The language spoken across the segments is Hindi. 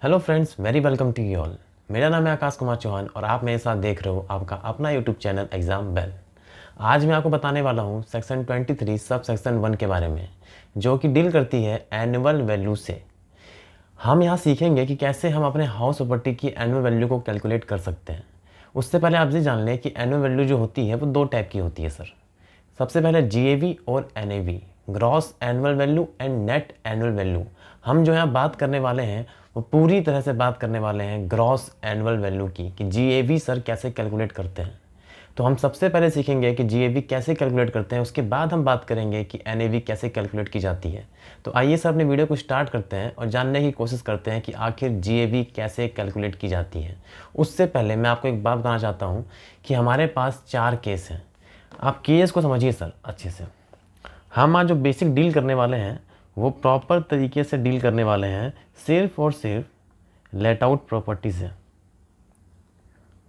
Hello friends, very welcome to you all. मेरा नाम है आकाश कुमार चौहान और आप मेरे साथ देख रहे हो आपका अपना यूट्यूब चैनल एग्ज़ाम बेल। आज मैं आपको बताने वाला हूँ सेक्शन 23 सब सेक्शन 1 के बारे में, जो कि डील करती है एनुअल वैल्यू से। हम यहाँ सीखेंगे कि कैसे हम अपने हाउस प्रॉपर्टी की एनुअल वैल्यू को कैलकुलेट कर सकते हैं। उससे पहले आप ये जान लें कि एनुअल वैल्यू जो होती है वो दो टाइप की होती है सर। सबसे पहले जीएवी और NAV, gross annual value and net annual value. हम जो यहाँ बात करने वाले हैं वो पूरी तरह से बात करने वाले हैं ग्रॉस एनुअल वैल्यू की, कि जीएवी सर कैसे कैलकुलेट करते हैं। तो हम सबसे पहले सीखेंगे कि जीएवी कैसे कैलकुलेट करते हैं, उसके बाद हम बात करेंगे कि एनएवी कैसे कैलकुलेट की जाती है। तो आइए सर अपने वीडियो को स्टार्ट करते हैं और जानने की कोशिश करते हैं कि आखिर जीएवी कैसे कैलकुलेट की जाती है। उससे पहले मैं आपको एक बात बताना चाहता हूँ कि हमारे पास 4 केस हैं। आप केस को समझिए सर अच्छे से। हम आज जो बेसिक डील करने वाले हैं वो प्रॉपर तरीके से डील करने वाले हैं सिर्फ और सिर्फ लेट आउट प्रॉपर्टी से।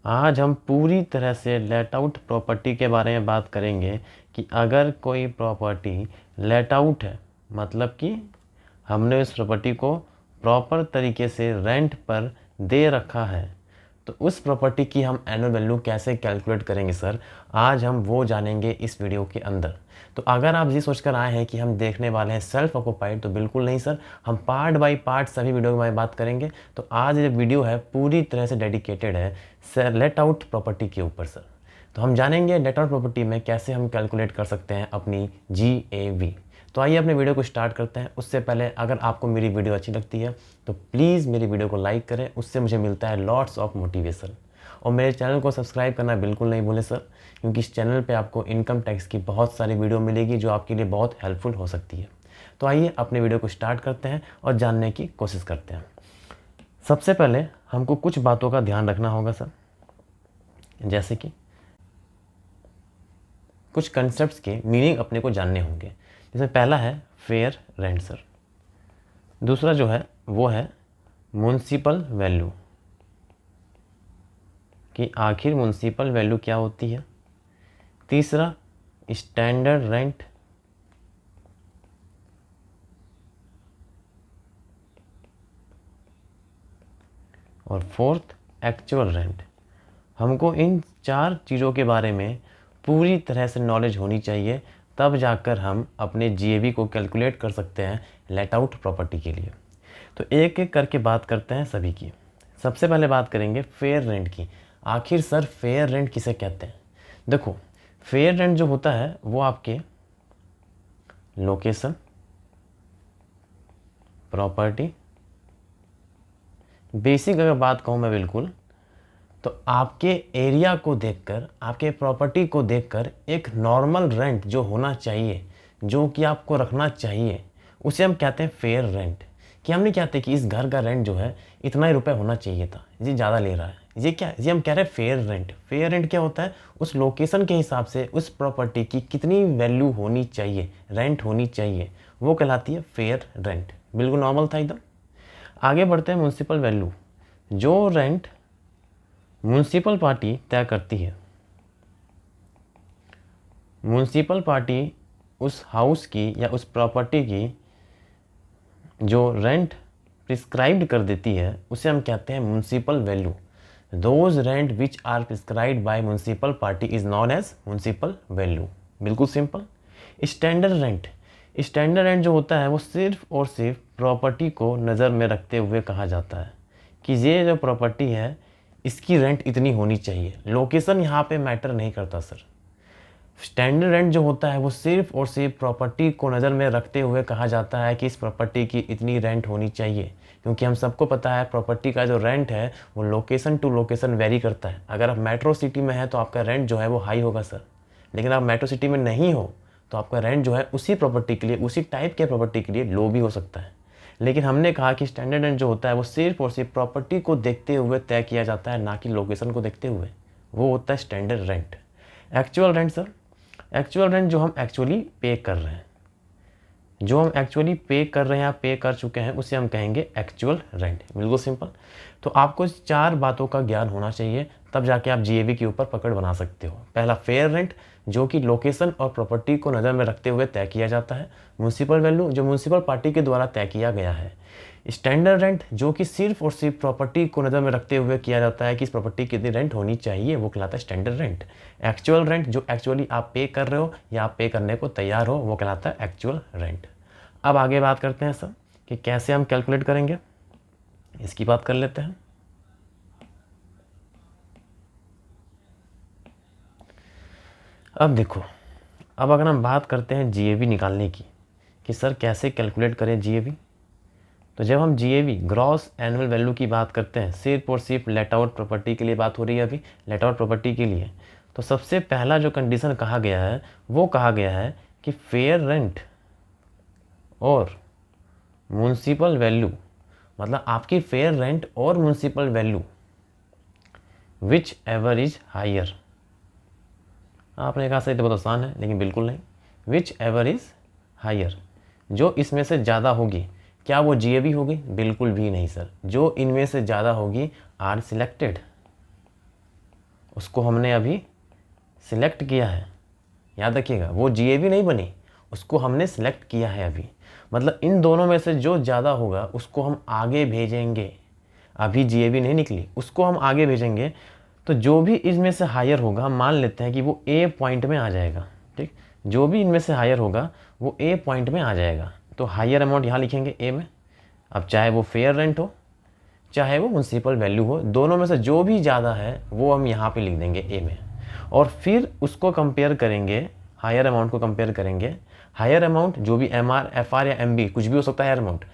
आज हम पूरी तरह से लेट आउट प्रॉपर्टी के बारे में बात करेंगे कि अगर कोई प्रॉपर्टी लेट आउट है, मतलब कि हमने उस प्रॉपर्टी को प्रॉपर तरीके से रेंट पर दे रखा है, तो उस प्रॉपर्टी की हम एनुअल वैल्यू कैसे कैलकुलेट करेंगे सर, आज हम वो जानेंगे इस वीडियो के अंदर। तो अगर आप ये सोचकर आए हैं कि हम देखने वाले हैं सेल्फ ऑक्यूपाइड, तो बिल्कुल नहीं सर, हम पार्ट बाय पार्ट सभी वीडियो में बात करेंगे। तो आज ये वीडियो है पूरी तरह से डेडिकेटेड है सर लेट आउट प्रॉपर्टी के ऊपर सर। तो हम जानेंगे लेट आउट प्रॉपर्टी में कैसे हम कैलकुलेट कर सकते हैं अपनी जीएवी। तो आइए अपने वीडियो को स्टार्ट करते हैं। उससे पहले अगर आपको मेरी वीडियो अच्छी लगती है तो प्लीज़ मेरी वीडियो को लाइक करें, उससे मुझे मिलता है लॉट्स ऑफ मोटिवेशन। और मेरे चैनल को सब्सक्राइब करना बिल्कुल नहीं भूलें सर, क्योंकि इस चैनल पे आपको इनकम टैक्स की बहुत सारी वीडियो मिलेगी जो आपके लिए बहुत हेल्पफुल हो सकती है। तो आइए अपने वीडियो को स्टार्ट करते हैं और जानने की कोशिश करते हैं। सबसे पहले हमको कुछ बातों का ध्यान रखना होगा सर, जैसे कि कुछ कंसेप्ट्स के मीनिंग अपने को जानने होंगे। जिसमें पहला है फेयर रेंट सर, दूसरा जो है वो है म्युनिसिपल वैल्यू, कि आखिर म्युनिसिपल वैल्यू क्या होती है। तीसरा स्टैंडर्ड रेंट, और फोर्थ एक्चुअल रेंट। हमको इन 4 चीज़ों के बारे में पूरी तरह से नॉलेज होनी चाहिए, तब जाकर हम अपने जीएवी को कैलकुलेट कर सकते हैं लेट आउट प्रॉपर्टी के लिए। तो एक एक करके बात करते हैं सभी की। सबसे पहले बात करेंगे फेयर रेंट की। आखिर सर फेयर रेंट किसे कहते हैं? देखो, फेयर रेंट जो होता है वो आपके लोकेशन, प्रॉपर्टी, बेसिक अगर बात कहूँ मैं बिल्कुल, तो आपके एरिया को देखकर, आपके प्रॉपर्टी को देखकर एक नॉर्मल रेंट जो होना चाहिए, जो कि आपको रखना चाहिए, उसे हम कहते हैं फेयर रेंट। कि हम नहीं कहते कि इस घर का रेंट जो है इतना ही रुपए होना चाहिए था, ये ज़्यादा ले रहा है, ये क्या, ये हम कह रहे हैं फेयर रेंट। फेयर रेंट क्या होता है? उस लोकेशन के हिसाब से उस प्रॉपर्टी की कितनी वैल्यू होनी चाहिए, रेंट होनी चाहिए, वो कहलाती है फेयर रेंट। बिल्कुल नॉर्मल था एकदम। आगे बढ़ते हैं म्युनिसिपल वैल्यू, जो रेंट म्युनिसिपल पार्टी तय करती है। म्युनिसिपल पार्टी उस हाउस की या उस प्रॉपर्टी की जो रेंट प्रिस्क्राइब्ड कर देती है, उसे हम कहते हैं municipal value. Those rent which are prescribed by municipal party is known as municipal value. बिल्कुल simple. Standard rent, standard rent जो होता है वो सिर्फ और सिर्फ प्रॉपर्टी को नज़र में रखते हुए कहा जाता है कि ये जो प्रॉपर्टी है इसकी रेंट इतनी होनी चाहिए। लोकेशन यहाँ पे मैटर नहीं करता सर। स्टैंडर्ड रेंट जो होता है वो सिर्फ और सिर्फ प्रॉपर्टी को नज़र में रखते हुए कहा जाता है कि इस प्रॉपर्टी की इतनी रेंट होनी चाहिए, क्योंकि हम सबको पता है प्रॉपर्टी का जो रेंट है वो लोकेशन टू लोकेशन वेरी करता है। अगर आप मेट्रो सिटी में है तो आपका रेंट जो है वो हाई होगा सर, लेकिन आप मेट्रो सिटी में नहीं हो तो आपका रेंट जो है उसी प्रॉपर्टी के लिए, उसी टाइप के प्रॉपर्टी के लिए लो भी हो सकता है। लेकिन हमने कहा कि स्टैंडर्ड रेंट जो होता है वो सिर्फ और सिर्फ प्रॉपर्टी को देखते हुए तय किया जाता है, ना कि लोकेशन को देखते हुए। वो होता है standard rent. Actual rent sir, actual rent जो हम एक्चुअली पे कर रहे हैं, जो हम एक्चुअली पे कर रहे हैं या पे कर चुके हैं, उसे हम कहेंगे एक्चुअल रेंट। बिल्कुल सिंपल। तो आपको इस 4 बातों का ज्ञान होना चाहिए, तब जाके आप जीएवी के ऊपर पकड़ बना सकते हो। पहला फेयर रेंट, जो कि लोकेशन और प्रॉपर्टी को नज़र में रखते हुए तय किया जाता है। म्युनिसिपल वैल्यू, जो म्युनिसिपल पार्टी के द्वारा तय किया गया है। स्टैंडर्ड रेंट जो कि सिर्फ और सिर्फ प्रॉपर्टी को नज़र में रखते हुए किया जाता है कि इस प्रॉपर्टी की कितनी रेंट होनी चाहिए, वो कहलाता है स्टैंडर्ड रेंट। एक्चुअल रेंट जो एक्चुअली आप पे कर रहे हो या आप पे करने को तैयार हो, वो कहलाता है एक्चुअल रेंट। अब आगे बात करते हैं सर कि कैसे हम कैलकुलेट करेंगे, इसकी बात कर लेते हैं। अब देखो, अब अगर हम बात करते हैं जीएवी निकालने की कि सर कैसे कैलकुलेट करें जीएवी, तो जब हम जीएवी ग्रॉस एनुअल वैल्यू की बात करते हैं, सिर्फ और सिर्फ लेट आउट प्रॉपर्टी के लिए बात हो रही है अभी, लेट आउट प्रॉपर्टी के लिए, तो सबसे पहला जो कंडीशन कहा गया है वो कहा गया है कि फेयर रेंट और म्युनिसिपल वैल्यू, मतलब आपकी फेयर रेंट और municipal value which ever is higher. आपने कहा सही तो बहुत आसान है, लेकिन बिल्कुल नहीं। विच एवर इज हायर, जो इसमें से ज़्यादा होगी, क्या वो जीएवी होगी? बिल्कुल भी नहीं सर। जो इनमें से ज़्यादा होगी आर सिलेक्टेड, उसको हमने अभी सिलेक्ट किया है, याद रखिएगा, वो जीएवी नहीं बनी, उसको हमने सिलेक्ट किया है अभी। मतलब इन दोनों में से जो ज़्यादा होगा उसको हम आगे भेजेंगे, अभी जीएवी नहीं निकली, उसको हम आगे भेजेंगे। तो जो भी इसमें से हायर होगा, हम मान लेते हैं कि वो ए पॉइंट में आ जाएगा, ठीक। जो भी इनमें से हायर होगा वो ए पॉइंट में आ जाएगा, तो हायर अमाउंट यहाँ लिखेंगे ए में। अब चाहे वो फेयर रेंट हो चाहे वो म्युनिसिपल वैल्यू हो, दोनों में से जो भी ज़्यादा है वो हम यहाँ पे लिख देंगे ए में, और फिर उसको कंपेयर करेंगे, हायर अमाउंट को कंपेयर करेंगे। हायर अमाउंट जो भी एम आर, एफ आर या एम बी, कुछ भी हो सकता है हायर अमाउंट,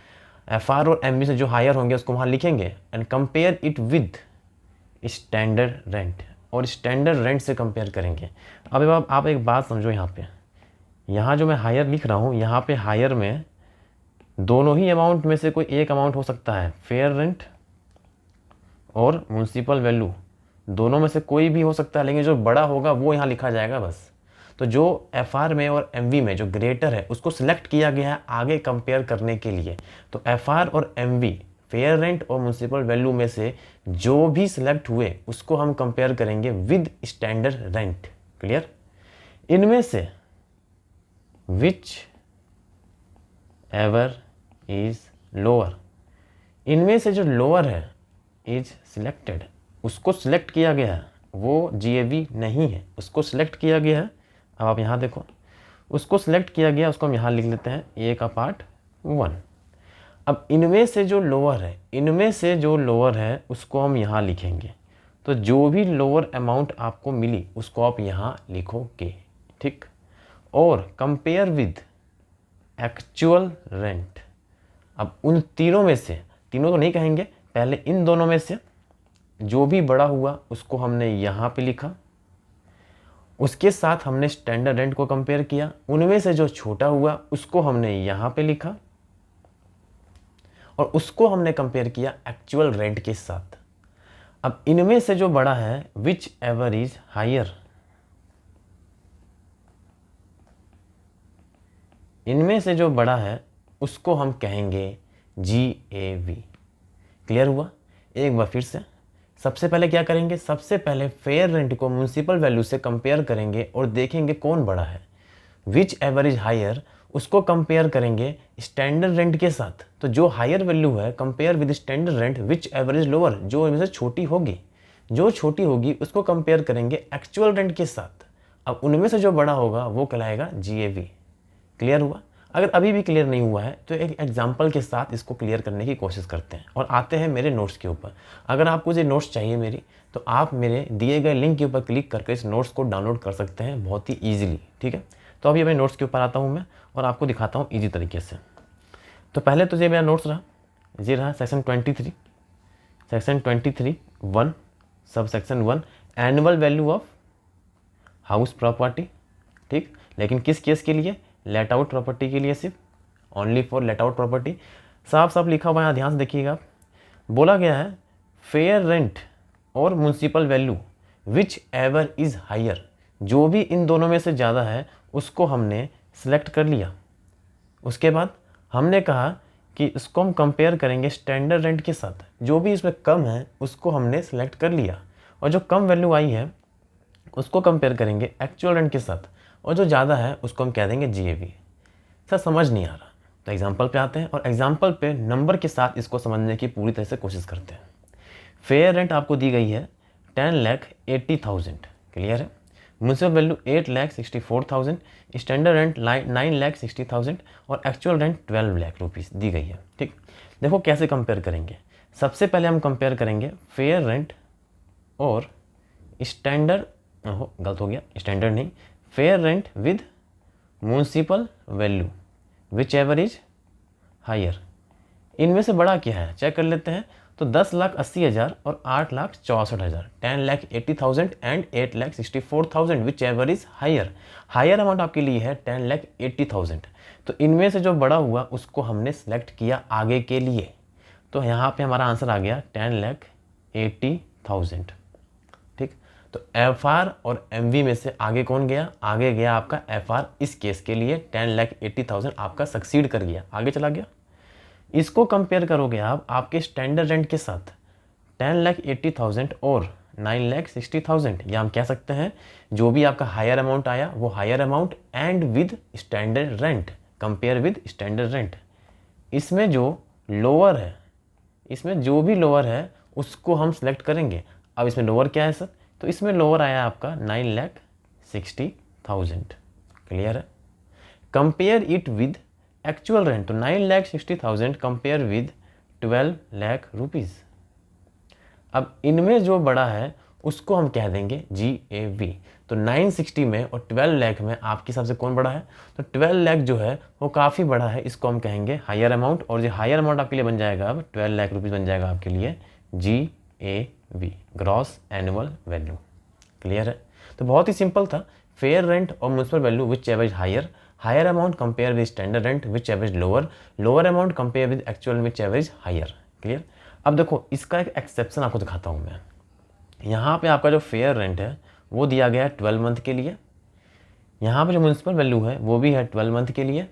एफ आर और एम बी से जो हायर होंगे उसको वहाँ लिखेंगे and compare it with standard rent, और स्टैंडर्ड रेंट से कंपेयर करेंगे। अब आप एक बात समझो, यहाँ जो मैं हायर लिख रहा हूँ, यहाँ पे हायर में दोनों ही अमाउंट में से कोई एक अमाउंट हो सकता है, फेयर रेंट और म्युनिसिपल वैल्यू दोनों में से कोई भी हो सकता है, लेकिन जो बड़ा होगा वो यहाँ लिखा जाएगा बस। तो जो एफ आर में और एम वी में जो ग्रेटर है उसको सिलेक्ट किया गया है आगे कंपेयर करने के लिए। तो एफ आर और एम वी, फेयर रेंट और म्युनिसिपल वैल्यू में से जो भी सिलेक्ट हुए उसको हम कंपेयर करेंगे विद स्टैंडर्ड रेंट। क्लियर? इनमें से विच एवर इज लोअर, इनमें से जो लोअर है इज सिलेक्टेड, उसको सिलेक्ट किया गया है, वो जीएवी नहीं है, उसको सिलेक्ट किया गया है। अब आप यहाँ देखो, उसको सिलेक्ट किया गया, उसको हम यहाँ लिख लेते हैं ए का पार्ट 1। अब इनमें से जो लोअर है, इनमें से जो लोअर है उसको हम यहाँ लिखेंगे। तो जो भी लोअर अमाउंट आपको मिली उसको आप यहाँ लिखोगे, ठीक। और कंपेयर विद एक्चुअल रेंट। अब उन तीनों में से, तीनों तो नहीं कहेंगे, पहले इन दोनों में से जो भी बड़ा हुआ उसको हमने यहाँ पे लिखा, उसके साथ हमने स्टैंडर्ड रेंट को कंपेयर किया, उनमें से जो छोटा हुआ उसको हमने यहाँ पे लिखा, और उसको हमने कंपेयर किया एक्चुअल रेंट के साथ। अब इनमें से जो बड़ा है विच एवर इज हायर, इनमें से जो बड़ा है उसको हम कहेंगे GAV। क्लियर हुआ? एक बार फिर से, सबसे पहले क्या करेंगे, सबसे पहले फेयर रेंट को म्युनिसिपल वैल्यू से कंपेयर करेंगे और देखेंगे कौन बड़ा है। विच एवर इज हायर उसको कंपेयर करेंगे स्टैंडर्ड रेंट के साथ। तो जो हायर वैल्यू है compare with standard rent which ever is lower, जो इनमें से छोटी होगी, जो छोटी होगी उसको कंपेयर करेंगे एक्चुअल रेंट के साथ। अब उनमें से जो बड़ा होगा वो कहलाएगा GAV। क्लियर हुआ? अगर अभी भी क्लियर नहीं हुआ है तो एक एग्जांपल के साथ इसको क्लियर करने की कोशिश करते हैं और आते हैं मेरे नोट्स के ऊपर। अगर आपको ये नोट्स चाहिए मेरी, तो आप मेरे दिए गए लिंक के ऊपर क्लिक करके इस नोट्स को डाउनलोड कर सकते हैं बहुत ही ईजिली, ठीक है। तो अभी अपने नोट्स के ऊपर आता हूँ मैं और आपको दिखाता हूँ ईजी तरीके से। तो पहले तो ये मेरा नोट्स रहा, ये रहा section 23, section 23(1) sub section 1 annual value of house property, ठीक। लेकिन किस केस के लिए? लेट आउट प्रॉपर्टी के लिए, सिर्फ only for let out property. साफ साफ लिखा हुआ है, ध्यान से देखिएगा। बोला गया है फेयर रेंट और municipal value which ever is higher, जो भी इन दोनों में से ज़्यादा है उसको हमने सेलेक्ट कर लिया। उसके बाद हमने कहा कि इसको हम कंपेयर करेंगे स्टैंडर्ड रेंट के साथ, जो भी इसमें कम है उसको हमने सेलेक्ट कर लिया, और जो कम वैल्यू आई है उसको कंपेयर करेंगे एक्चुअल रेंट के साथ, और जो ज़्यादा है उसको हम कह देंगे GAV। सर समझ नहीं आ रहा, तो एग्जाम्पल पे आते हैं और एग्जाम्पल पे नंबर के साथ इसको समझने की पूरी तरह से कोशिश करते हैं। फेयर रेंट आपको दी गई है 10,80,000, क्लियर है। म्यूनसिपल वैल्यू 8,64,000, स्टैंडर्ड रेंट 9,60,000 और एक्चुअल रेंट 12 लाख रुपीज़ दी गई है। ठीक, देखो कैसे कंपेयर करेंगे। सबसे पहले हम कंपेयर करेंगे फेयर रेंट और स्टैंडर्ड, गलत हो गया, स्टैंडर्ड नहीं, fair rent with municipal value which ever is higher. इनमें से बड़ा क्या है चेक कर लेते हैं। तो 10,80,000 और 8,64,000, 10,80,000 and 8,64,000 which ever is higher. Higher amount आपके लिए है 10,80,000। तो इनमें से जो बड़ा हुआ उसको हमने सेलेक्ट किया आगे के लिए। तो यहाँ पे हमारा आंसर आ गया 10,80,000। ठीक, तो FR और MV में से आगे कौन गया? आगे गया आपका FR। इस केस के लिए 10,80,000 आपका सक्सीड कर गया, आगे चला गया। इसको कंपेयर करोगे आप आपके स्टैंडर्ड रेंट के साथ 10,80,000 और 9,60,000, या हम कह सकते हैं जो भी आपका हायर अमाउंट आया वो higher amount and with standard rent, compare with standard rent. इसमें जो लोअर है, इसमें जो भी लोअर है उसको हम सेलेक्ट करेंगे। अब इसमें लोअर क्या है सर? तो इसमें लोअर आया आपका 9,60,000, क्लियर है। Compare it with actual rent, तो 9,60,000 कंपेयर विद 12 लाख रुपीज़। अब इनमें जो बड़ा है उसको हम कह देंगे GAV। तो 960 में और 12 लाख में आपके हिसाब से कौन बड़ा है? तो 12 लाख जो है वो काफ़ी बड़ा है, इसको हम कहेंगे हायर अमाउंट। और जो हायर अमाउंट आपके लिए बन जाएगा अब 12 लाख रुपीज़ बन जाएगा आपके लिए GAV, gross annual value, clear है। तो बहुत ही सिंपल था। फेयर रेंट और municipal value which average higher, higher amount compare with standard rent which average lower, lower amount compare with actual which average higher, clear. अब देखो इसका एक एक्सेप्शन आपको दिखाता हूँ मैं। यहाँ पे आपका जो फेयर रेंट है वो दिया गया है 12 मंथ के लिए। यहाँ पे जो म्यूनसिपल वैल्यू है वो भी है 12 मंथ के लिए।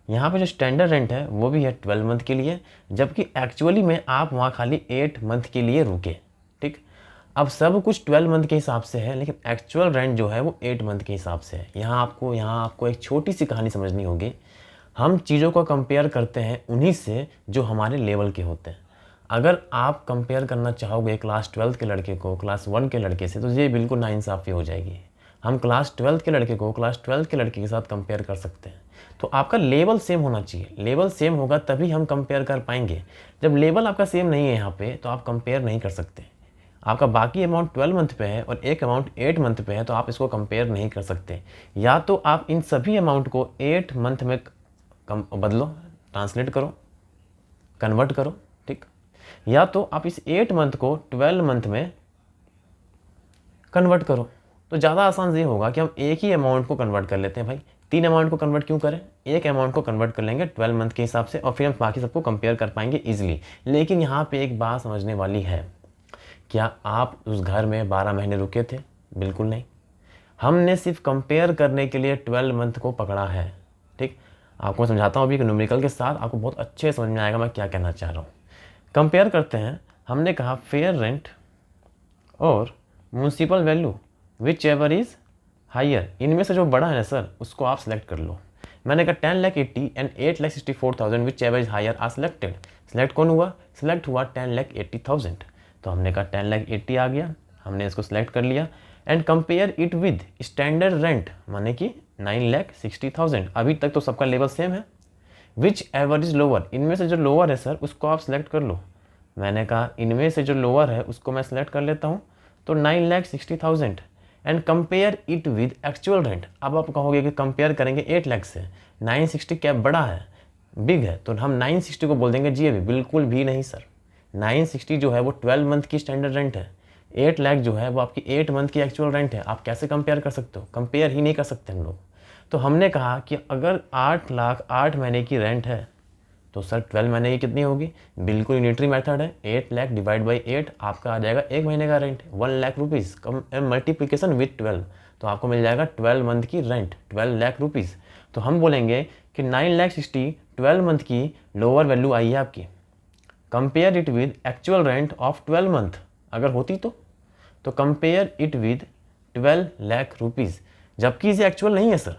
यहाँ पे जो स्टैंडर्ड रेंट है वो भी है 12 मंथ के लिए, जबकि एक्चुअली में आप वहाँ खाली 8 मंथ के लिए रुके। ठीक, अब सब कुछ 12 मंथ के हिसाब से है, लेकिन एक्चुअल रेंट जो है वो 8 मंथ के हिसाब से है। यहाँ आपको एक छोटी सी कहानी समझनी होगी। हम चीज़ों को कंपेयर करते हैं उन्हीं से जो हमारे लेवल के होते हैं। अगर आप कंपेयर करना चाहोगे क्लास 12 के लड़के को क्लास 1 के लड़के से, तो ये बिल्कुल नाइंसाफ़ी हो जाएगी। हम क्लास 12 के लड़के को क्लास 12 के लड़के के साथ कंपेयर कर सकते हैं। तो आपका लेवल सेम होना चाहिए, लेवल सेम होगा तभी हम कंपेयर कर पाएंगे। जब लेवल आपका सेम नहीं है यहाँ पे, तो आप कंपेयर नहीं कर सकते। आपका बाकी अमाउंट 12 मंथ पे है और एक अमाउंट 8 मंथ पे है, तो आप इसको कंपेयर नहीं कर सकते। या तो आप इन सभी अमाउंट को 8 मंथ में बदलो, ट्रांसलेट करो, कन्वर्ट करो, ठीक। या तो आप इस 8 मंथ को 12 मंथ में कन्वर्ट करो। तो ज़्यादा आसान ये होगा कि हम एक ही अमाउंट को कन्वर्ट कर लेते हैं। भाई 3 अमाउंट को कन्वर्ट क्यों करें, एक अमाउंट को कन्वर्ट कर लेंगे 12 मंथ के हिसाब से, और फिर हम बाकी सबको कंपेयर कर पाएंगे ईजिली। लेकिन यहाँ पे एक बात समझने वाली है, क्या आप उस घर में 12 महीने रुके थे? बिल्कुल नहीं। हमने सिर्फ कंपेयर करने के लिए 12 मंथ को पकड़ा है, ठीक। आपको मैं समझाता हूँ अभी न्यूमेरिकल के साथ, आपको बहुत अच्छे समझ में आएगा मैं क्या कहना चाह रहा हूँ। कंपेयर करते हैं, हमने कहा फेयर रेंट और municipal value which ever is higher. इनमें से जो बड़ा है ना सर, उसको आप सेलेक्ट कर लो। मैंने कहा 10,80,000 and 8,64,000 which ever is higher are selected. Select कौन हुआ? सिलेक्ट हुआ 10,80,000। तो हमने कहा 10,80,000 आ गया, हमने इसको सिलेक्ट कर लिया। And compare it with standard rent, माने कि 9,60,000। अभी तक तो सबका लेवल सेम है। विच एवर इज लोअर, इनमें से जो लोअर है सर उसको आप सिलेक्ट कर लो। मैंने कहा इनमें से जो लोअर है उसको मैं सिलेक्ट कर लेता हूँ, तो 9,60,000। And compare it with actual rent. अब आप कहोगे कि कंपेयर करेंगे 8 लाख से, 960 क्या बड़ा है, बिग है, तो हम 960 को बोल देंगे GAV। बिल्कुल भी नहीं सर, 960 जो है वो 12 मंथ की स्टैंडर्ड रेंट है, 8 लाख जो है वो आपकी 8 मंथ की एक्चुअल रेंट है। आप कैसे कंपेयर कर सकते हो? कंपेयर ही नहीं कर सकते हम लोग। तो हमने कहा कि अगर 8 लाख 8 महीने की रेंट है, तो सर 12 महीने की कितनी होगी? बिल्कुल यूनिटरी मेथड है, 8 लाख डिवाइड बाई 8 आपका आ जाएगा एक महीने का rent 1 lakh rupees, multiplication with 12, तो आपको मिल जाएगा 12 मंथ की रेंट 12 लाख रुपीज़। तो हम बोलेंगे कि 9,60,000 12 मंथ की लोअर वैल्यू आई है आपकी। Compare it with actual rent of 12 month, अगर होती तो compare it with 12 lakh rupees, जबकि ये एक्चुअल नहीं है सर,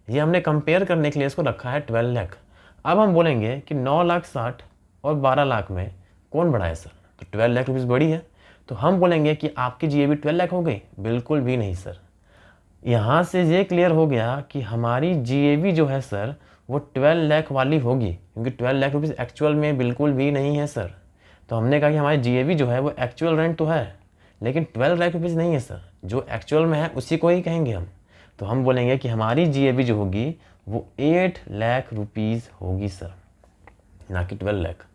ये हमने कंपेयर करने के लिए इसको रखा है 12 लाख। अब हम बोलेंगे कि 9,60,000 और 12 लाख में कौन बड़ा है सर, तो 12 लाख रुपीज़ बड़ी है, तो हम बोलेंगे कि आपकी जीएवी 12 लाख हो गई, बिल्कुल भी नहीं सर। यहाँ से ये क्लियर हो गया कि हमारी जीएवी जो है सर वो 12 लाख वाली होगी, क्योंकि 12 लाख रुपीज़ एक्चुअल में बिल्कुल भी नहीं है सर। तो हमने कहा कि हमारी जीएवी जो है वो एक्चुअल रेंट तो है, लेकिन 12 लाख रुपीज़ नहीं है सर, जो एक्चुअल में है उसी को ही कहेंगे हम। तो हम बोलेंगे कि हमारी जीएवी जो होगी वो 8 लाख रुपीज़ होगी सर, ना कि 12 लाख।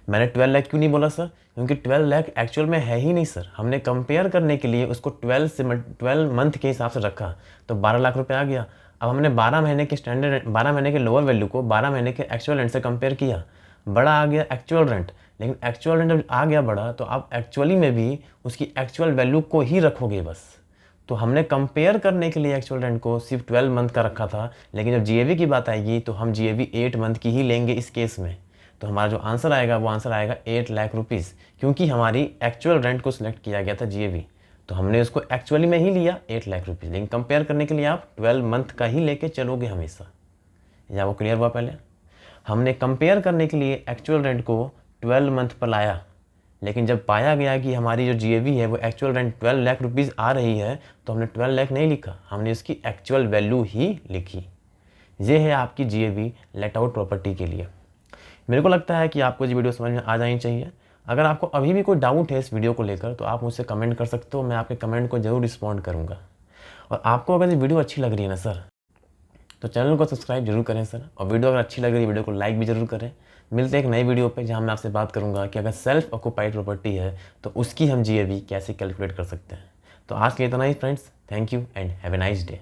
मैंने 12 लाख क्यों नहीं बोला सर, क्योंकि 12 लाख एक्चुअल में है ही नहीं सर। हमने कंपेयर करने के लिए उसको 12 मंथ के हिसाब से रखा, तो 12 लाख रुपए आ गया। अब हमने 12 महीने के स्टैंडर्ड 12 महीने के लोअर वैल्यू को 12 महीने के एक्चुअल रेंट से कंपेयर किया, बड़ा आ गया एक्चुअल रेंट। लेकिन एक्चुअल रेंट जब आ गया बड़ा, तो आप एक्चुअली में भी उसकी एक्चुअल वैल्यू को ही रखोगे बस। तो हमने कंपेयर करने के लिए एक्चुअल रेंट को सिर्फ 12 मंथ का रखा था, लेकिन जब जीएवी की बात आएगी तो हम जीएवी 8 मंथ की ही लेंगे इस केस में। तो हमारा जो आंसर आएगा वो आंसर आएगा 8 लाख रुपीज़, क्योंकि हमारी एक्चुअल रेंट को सिलेक्ट किया गया था जीएवी, तो हमने उसको एक्चुअली में ही लिया 8 लाख रुपीज़। लेकिन कंपेयर करने के लिए आप 12 मंथ का ही लेके चलोगे हमेशा। या वो क्लियर हुआ? पहले हमने कंपेयर करने के लिए एक्चुअल रेंट को 12 मंथ पर लाया, लेकिन जब पाया गया कि हमारी जो जीएवी है वो एक्चुअल रेंट 12 लाख रुपीज़ आ रही है, तो हमने 12 लाख नहीं लिखा, हमने उसकी एक्चुअल वैल्यू ही लिखी। ये है आपकी जीएवी लेट आउट प्रॉपर्टी के लिए। मेरे को लगता है कि आपको ये वीडियो समझ में आ जानी चाहिए। अगर आपको अभी भी कोई डाउट है इस वीडियो को लेकर, तो आप मुझसे कमेंट कर सकते हो, मैं आपके कमेंट को ज़रूर रिस्पॉन्ड करूँगा। और आपको अगर ये वीडियो अच्छी लग रही है ना सर, तो चैनल को सब्सक्राइब जरूर करें सर, और वीडियो अगर अच्छी लग रही है वीडियो को लाइक भी जरूर करें। मिलते हैं एक नई वीडियो पे, जहाँ मैं आपसे बात करूँगा कि अगर सेल्फ ऑक्यूपाइड प्रॉपर्टी है तो उसकी हम जीएवी कैसे कैलकुलेट कर सकते हैं। तो आज के लिए इतना ही friends, thank you and have a nice day.